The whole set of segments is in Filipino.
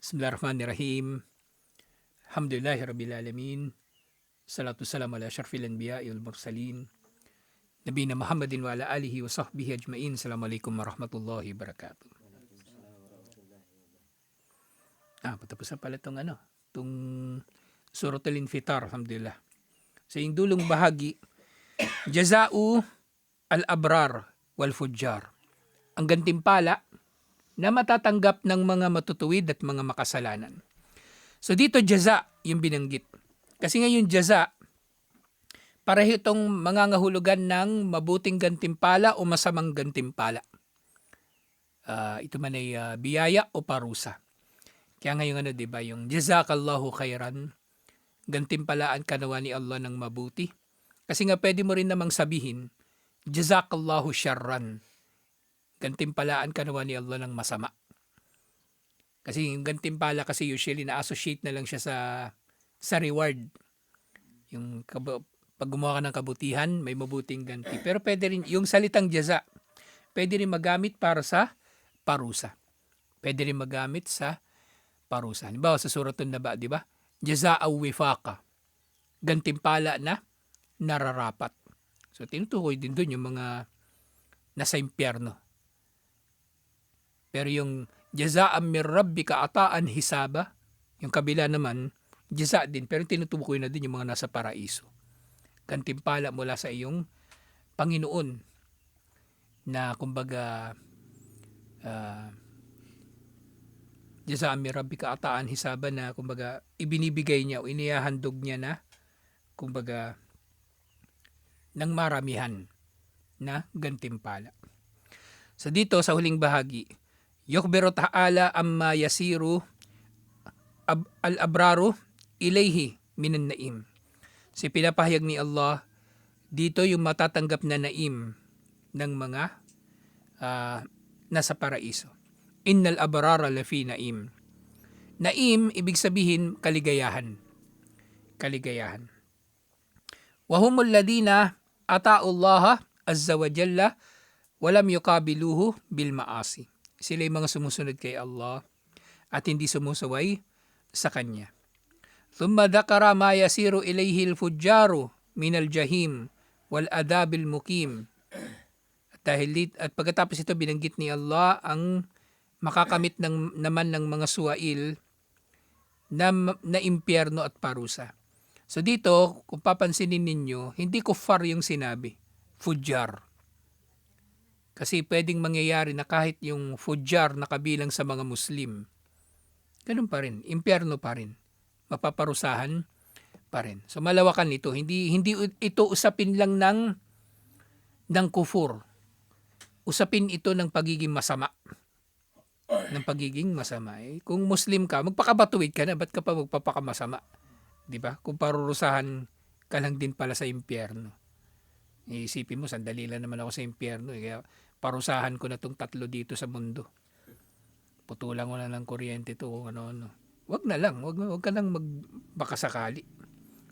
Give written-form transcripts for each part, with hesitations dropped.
Bismillahirrahmanirrahim. Alhamdulillahi Rabbil Alamin. Salatu salam ala syarfil anbiya wal mursalin. Nabiyina Muhammadin wa ala alihi wa sahbihi ajmain. Assalamualaikum warahmatullahi wabarakatuh. Patapos na pala itong Suratul Infitar, alhamdulillah. Sa yung dulong bahagi, Jaza'u al-abrar wal fujjar. Ang gantimpala na matatanggap ng mga matutuwid at mga makasalanan. So dito jaza yung binanggit. Kasi ngayon jaza, pareho itong mangangahulugan ng mabuting gantimpala o masamang gantimpala. Ito man ay biyaya o parusa. Kaya ngayon diba, yung jazakallahu khairan, gantimpalaan ka nawa ni Allah ng mabuti. Kasi nga pwede mo rin namang sabihin, jazakallahu syarran, gantimpalaan ka nawa ni Allah ng masama. Kasi yung gantimpala kasi usually na-associate na lang siya sa reward. Yung pag gumawa ka ng kabutihan, may mabuting ganti. Pero pwede rin, yung salitang jaza, pwede rin magamit para sa parusa. Pwede rin magamit sa parusa. Halimbawa sa Suratun Naba, di ba? Jaza'aw wifaqa. Gantimpala na nararapat. So tinutukoy din doon yung mga nasa impyerno. Pero yung jaza'an min rabbika ataan hisaba, yung kabila naman, jaza din, pero tinutukoy na din yung mga nasa paraiso. Gantimpala mula sa iyong Panginoon na kumbaga jaza'an min rabbika ataan hisaba na kumbaga ibinibigay niya o inihahandog niya na kumbaga ng maramihan na gantimpala. So dito sa huling bahagi, yukbiru ta'ala amma yasiru al-abraru ilayhi minan naim. Si pinapahayag ni Allah dito yung matatanggap na naim ng mga nasa paraiso. Innal abrara lafi naim. Naim, ibig sabihin kaligayahan. Kaligayahan. Wahumul ladina ata'ullaha azza wa jalla walam yuqabiluhu bil ma'asi. Sila yung mga sumusunod kay Allah at hindi sumusaway sa Kanya. Thumma dhakara ma yasiru ilayhi al-fujjaru min al-jahim wal adabil mukim. At pagkatapos ito binanggit ni Allah ang makakamit naman ng mga suwail na impyerno at parusa. So dito, kung papansinin ninyo, hindi kuffar yung sinabi, fujjar. Kasi pwedeng mangyayari na kahit yung fujjar na kabilang sa mga Muslim, ganun pa rin, impyerno pa rin, mapaparusahan pa rin. So malawakan ito, hindi ito usapin lang ng kufur. Usapin ito ng pagiging masama. Ng pagiging masama. Kung Muslim ka, magpakabatuwid ka na, ba't ka pa magpapakamasama? Diba? Kung parurusahan ka lang din pala sa impyerno. Iisipin mo, sandali lang naman ako sa impyerno. Kaya parusahan ko na itong 3 dito sa mundo. Putulan ko na ng kuryente ito. Wag na lang. Wag ka nang magbakasakali.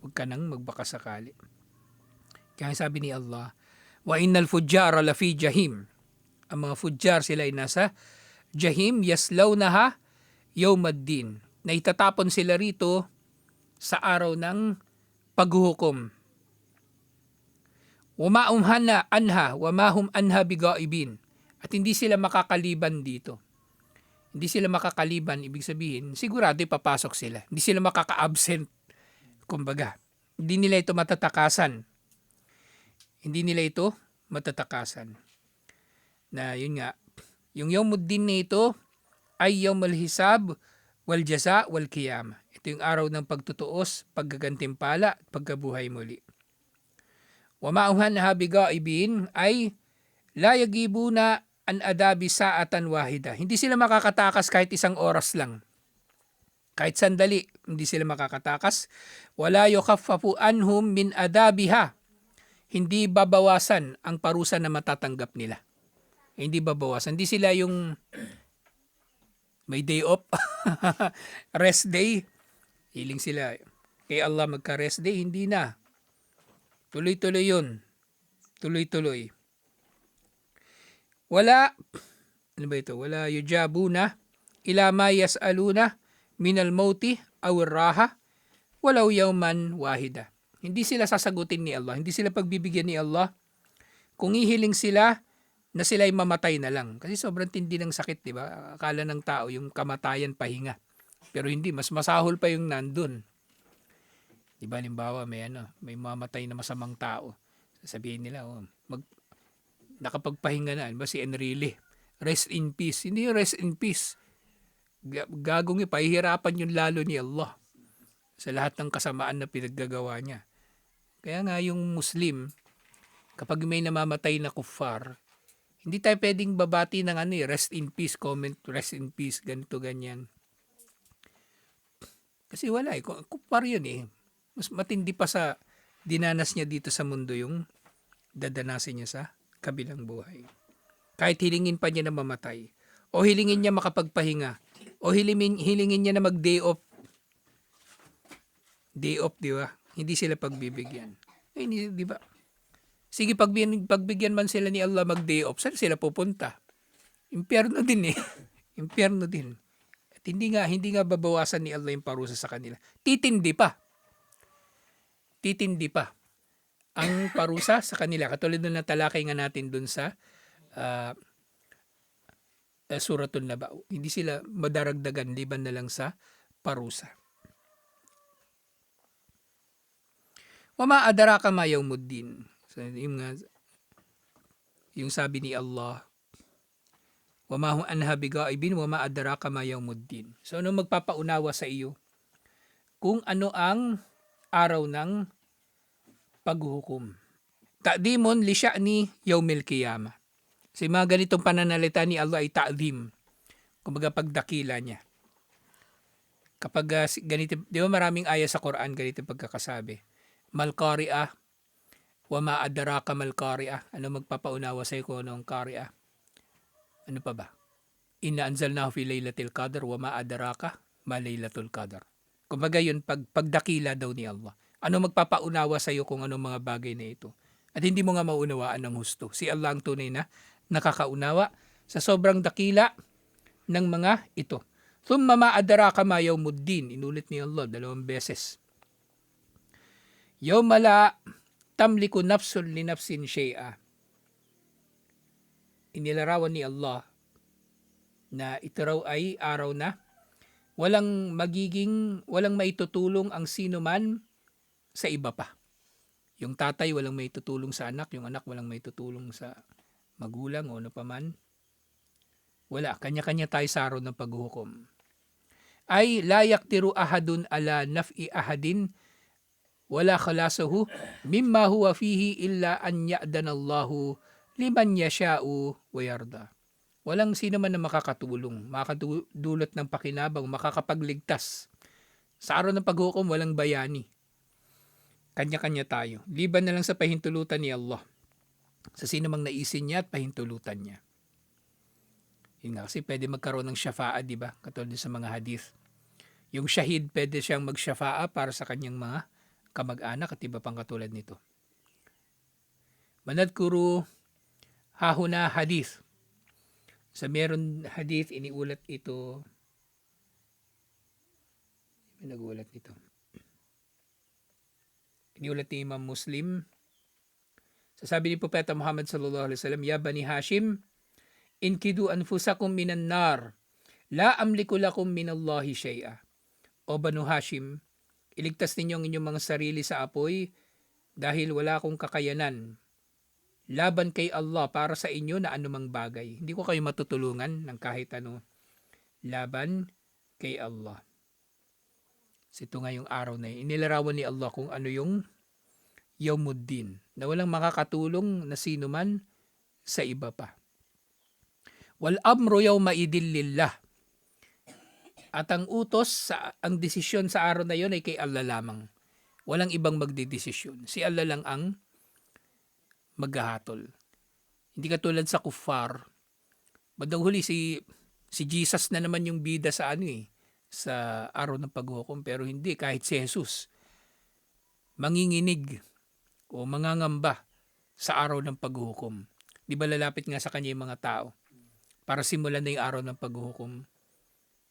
Wag ka nang magbakasakali. Kaya sabi ni Allah, wa innal fujjara lafi jahim. Ang mga fujjar sila ay nasa jahim yaslawnaha yawmaddin. Na itatapon sila rito sa araw ng paghuhukom. Wama'umhana anha wamahum anha bigaibin. At hindi sila makakaliban dito. Hindi sila makakaliban, ibig sabihin, sigurado papasok sila. Hindi sila makaka-absent. Kumbaga, hindi nila ito matatakasan. Hindi nila ito matatakasan. Na yun nga, yung yawmuddin na ito ay yawmul hisab wal jaza wal qiyamah. Ito yung araw ng pagtutuos, paggagantimpala, at pagkabuhay muli. Wa ma'uhan habigaibin ay la yagibuna an adabi sa'atan wahida. Hindi sila makakatakas kahit 1 oras lang. Kahit sandali, hindi sila makakatakas. Wala yukhaffafu anhum min adabiha. Hindi babawasan ang parusa na matatanggap nila. Hindi babawasan. Hindi sila yung may day off, rest day. Hiling sila kay Allah magka-rest day, hindi na. Tuloy-tuloy yun. Tuloy-tuloy. Wala, ano ba ito? Wala yujabuna ila ma yas'aluna minal mauti aw raha walau yawman wahida. Hindi sila sasagutin ni Allah, hindi sila pagbibigyan ni Allah kung ihiling sila na sila ay mamatay na lang. Kasi sobrang tindi ng sakit, di ba? Akala ng tao yung kamatayan pahinga. Pero hindi, mas masahol pa yung nandun. Di ba, halimbawa, may mamatay na masamang tao. Sasabihin nila, nakapagpahinga na. Ba si Enrile, rest in peace. Hindi yung rest in peace. Gagong pahihirapan yun lalo ni Allah sa lahat ng kasamaan na pinaggagawa niya. Kaya nga yung Muslim, kapag may namamatay na kuffar, hindi tayo pwedeng babati ng rest in peace, comment, rest in peace, ganito, ganyan. Kasi wala kuffar yun Mas matindi pa sa dinanas niya dito sa mundo yung dadanasin niya sa kabilang buhay. Kahit hilingin pa niya na mamatay, o hilingin niya makapagpahinga, o hilingin niya na mag-day off. Day off, di ba? Hindi sila pagbibigyan. Di ba? Sige, pagbigyan man sila ni Allah mag-day off, saan sila pupunta? Impyerno din Impyerno din. At hindi nga babawasan ni Allah yung parusa sa kanila. Titindi pa ang parusa sa kanila. Katulad na talakay nga natin dun sa Suratul Naba. Hindi sila madaragdagan liban na lang sa parusa. Wama adraka ma yawmuddin. So, yung sabi ni Allah, wama hum anha bigaibin wama adraka ma yawmuddin. So ano magpapaunawa sa iyo kung ano ang araw ng paghuhukom. Ta'dimon li sya'ni yawmil qiyamah. So mga ganitong pananalita ni Allah ay ta'dim. Kumbaga pagdakila niya. Kapag ganito, di ba maraming aya sa Quran ganito pagkakasabi. Mal qari'ah wa ma adraka mal qari'ah. Ano magpapaunawa sa iyo kung ano ang qari'ah? Ano pa ba? Inna anzalnahu fi laylatil qadr wa ma adraka ma laylatul qadr. Kumbaga yun pagdakila daw ni Allah. Ano magpapaunawa sa iyo kung anong mga bagay na ito? At hindi mo nga maunawaan ng husto. Si Allah ang tunay na nakakaunawa sa sobrang dakila ng mga ito. Thumma ma adraka ma yawmuddin. Inulit ni Allah 2 beses. Yawma la tamliku nafsun li nafsin shay'a. Inilarawan ni Allah na ito raw ay araw na walang maitutulong ang sino man sa iba pa. Yung tatay walang maitutulong sa anak, yung anak walang maitutulong sa magulang o ano pa man. Wala, kanya-kanya tayo sa araw ng paghuhukom. Ay la yaktiru ahadun ala naf'i ahadin wala khalasahu mimma huwa fihi illa an ya'danallahu liman yasha'u wa yarda. Walang sino man na makakatulong, makakadulot ng pakinabang, makakapagligtas. Sa araw ng paghukom, walang bayani. Kanya-kanya tayo. Liban na lang sa pahintulutan ni Allah. Sa sino mang naisin niya at pahintulutan niya. Yun nga, kasi pwede magkaroon ng syafa'a, di ba? Katulad sa mga hadith. Yung shahid, pwede siyang magsyafa'a para sa kanyang mga kamag-anak at iba pang katulad nito. Manadkuru hahuna hadith. Sa meron hadith, iniulat ito. May nagulat nito. Iniulat ni Imam Muslim. Sasabi ni Propeta Muhammad sallallahu alaihi wasallam, Ya Bani Hashim, inkidu anfusakum minan nar, la amliku lakum minallahi shay'a. O Banu Hashim, iligtas ninyo ang inyong mga sarili sa apoy dahil wala akong kakayanan laban kay Allah para sa inyo na anumang bagay. Hindi ko kayo matutulungan ng kahit ano laban kay Allah. So ito nga yung araw na yun. Inilarawan ni Allah kung ano yung Yawmuddin, na walang makakatulong na sino man sa iba pa. Wal amru yawma idil lillah. At ang utos, ang desisyon sa araw na yun ay kay Allah lamang. Walang ibang magdidesisyon. Si Allah lang ang maghahatol. Hindi katulad sa kuffar. Bandang huli si Jesus na naman yung bida sa sa araw ng paghukom, pero hindi, kahit si Jesus manginginig o mangangamba sa araw ng paghukom. Di ba lalapit nga sa kanya yung mga tao para simulan na yung araw ng paghukom.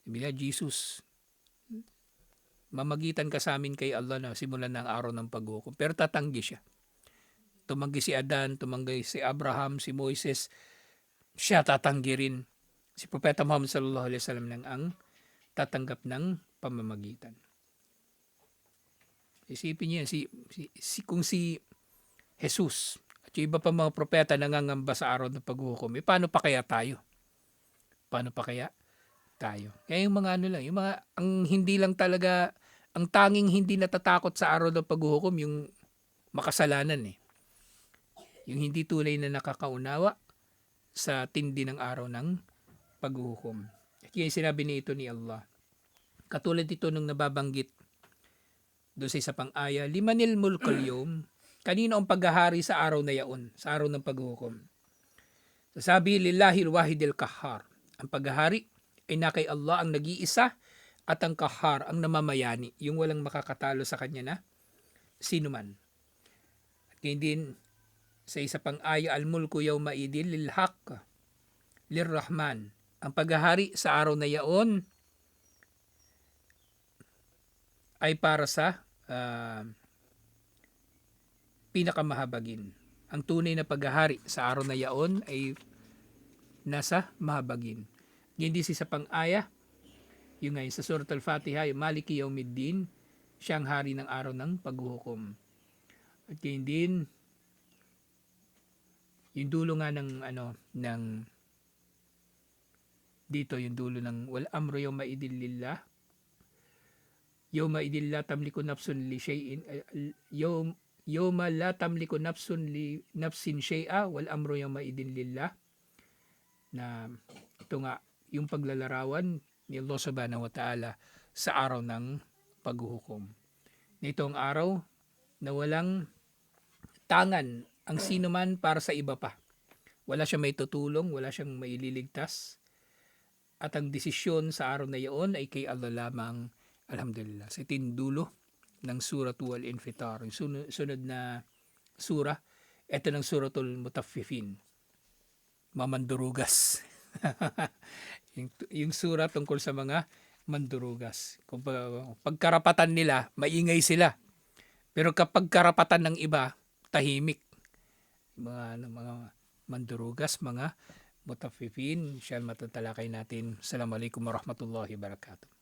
Sabi niya, Jesus, mamagitan ka sa amin kay Allah na simulan ng araw ng paghukom. Pero tatanggi siya. Tumanggi si Adan, tumanggi si Abraham, si Moises, siya tatanggi rin. Si Propeta Muhammad sallallahu alaihi wasallam lang ang tatanggap ng pamamagitan. Isipin niyo kung si Jesus at yung iba pa mga propeta nangangamba sa araw ng paghukom, paano pa kaya tayo? Paano pa kaya tayo? Kaya yung mga yung mga, ang hindi lang talaga, ang tanging hindi natatakot sa araw ng paghukom, yung makasalanan Yung hindi tunay na nakakaunawa sa tindi ng araw ng paghukom. Kaya sinabi nito ni Allah. Katulad ito nung nababanggit doon sa isa pang aya, limanil mulkul yawm, kanino ang paghahari sa araw na yaon, sa araw ng paghukom. Sasabi, lillahil wahidil kahar. Ang paghahari ay na kay Allah ang nag-iisa at ang kahar ang namamayani, yung walang makakatalo sa kanya na sino man. At din sa isa pang aya, al-mulku yawma idin lil haqq lirrahman. Ang paghahari sa araw na yaon ay para sa pinakamahabagin. Ang tunay na paghahari sa araw na yaon ay nasa mahabagin. Hindi sa pang aya, yung ngayon sa Surat Al-Fatiha, yung Maliki Yawmiddin, siyang hari ng araw ng paghuhukom. At yun din, yung dulo nga ng dito yung dulo ng wal amru yawma idil lillah, yawma idil la tamliku nafsun li shay'in, yawma la tamliku nafsun li nafsin shay'a wal amru yawma idil lillah, na ito nga yung paglalarawan ni Allah subhanahu wa ta'ala sa araw ng paghuhukom. Nito ang araw na walang tangan ang sino man para sa iba pa. Wala siyang may tutulong, wala siyang maililigtas. At ang desisyon sa araw na iyon ay kay Allah lamang. Alhamdulillah. Sa tindulo ng Suratul Infitar. Yung sunod na sura, ito ng Suratul Mutaffifin. Mamandurugas. yung sura tungkol sa mga mandurugas. Kung pagkarapatan nila, maingay sila. Pero kapag karapatan ng iba, tahimik. Mga mandurugas, mga mutaffifin, siya matatalakay natin. Assalamualaikum warahmatullahi wabarakatuh.